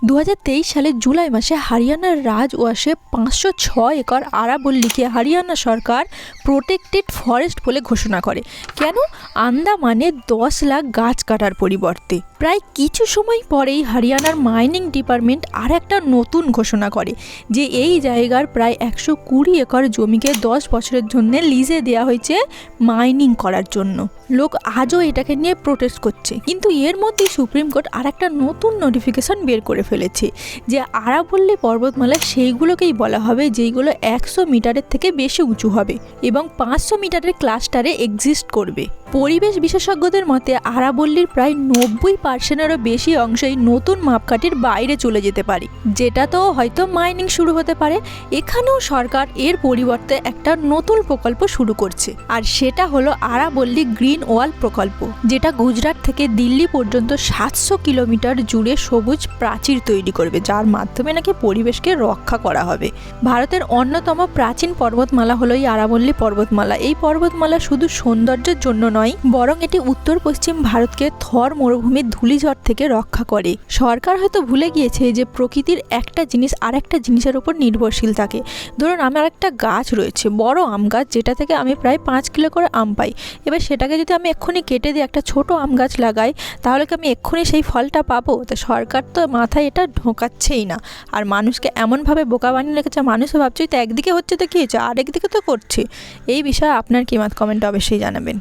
2023 সালের জুলাই মাসে হরিয়ানার রাজওয়াশে 506 একর আরাবল্লীকে হরিয়ানা সরকার প্রোটেক্টেড ফরেস্ট বলে ঘোষণা করে। কেন? আন্দামানে 10 লাখ গাছ কাটার পরিবর্তে। প্রায় কিছু সময় পরেই হরিয়ানার মাইনিং ডিপার্টমেন্ট আর একটা নতুন ঘোষণা করে যে এই জায়গার প্রায় 120 একর জমিকে 10 বছরের জন্য লিজে দেওয়া হয়েছে মাইনিং করার জন্য। লোক আজও এটাকে নিয়ে প্রোটেস্ট করছে, কিন্তু এর মধ্যেই সুপ্রিম কোর্ট আর একটা নতুন নোটিফিকেশন বের করে ফেলেছে যে আরাবল্লী পর্বতমালা সেইগুলোকেই বলা হবে যেইগুলো 100 মিটারের থেকে বেশি উঁচু হবে এবং 500 মিটারের ক্লাস্টারে এক্সিস্ট করবে। পরিবেশ বিশেষজ্ঞদের মতে আরাবল্লীর প্রায় 90%-এরও বেশি অংশই নতুন মাপকাঠির বাইরে চলে যেতে পারে, যেটা তো হয়তো মাইনিং শুরু হতে পারে। এখানেও সরকার এর পরিবর্তে একটা নতুন প্রকল্প শুরু করছে, আর সেটা হলো আরাবল্লী গ্রিন ওয়াল প্রকল্প, যেটা গুজরাট থেকে দিল্লি পর্যন্ত 700 কিলোমিটার জুড়ে সবুজ প্রাচীর তৈরি করবে, যার মাধ্যমে নাকি পরিবেশকে রক্ষা করা হবে। ভারতের অন্যতম প্রাচীন পর্বতমালা হলো এই আরাবল্লী পর্বতমালা। এই পর্বতমালা শুধু সৌন্দর্যের জন্য নয়, বরং এটি উত্তর পশ্চিম ভারতকে থর মরুভূমির ধূলিঝড় থেকে রক্ষা করে। সরকার হয়তো ভুলে গিয়েছে যে প্রকৃতির একটা জিনিস আর একটা জিনিসের উপর নির্ভরশীল থাকে। ধরুন আমার একটা গাছ রয়েছে, বড় আম গাছ, যেটা থেকে আমি প্রায় 5 কিলো করে আম পাই। এবার সেটাকে যদি আমি এক্ষুনি কেটে দিয়ে একটা ছোট আম গাছ লাগাই, তাহলে কি আমি এক্ষুনি সেই ফলটা পাবো? তো সরকার তো মাথায় এটা ঢোকাচ্ছেই না, আর মানুষকে এমনভাবে বোকা বানিয়ে রেখেছে, মানুষও ভাবছে তো একদিকে হচ্ছে তো কী হয়েছে, আরেকদিকে তো করছে। এই বিষয়ে আপনার কি মত, কমেন্টে অবশ্যই জানাবেন।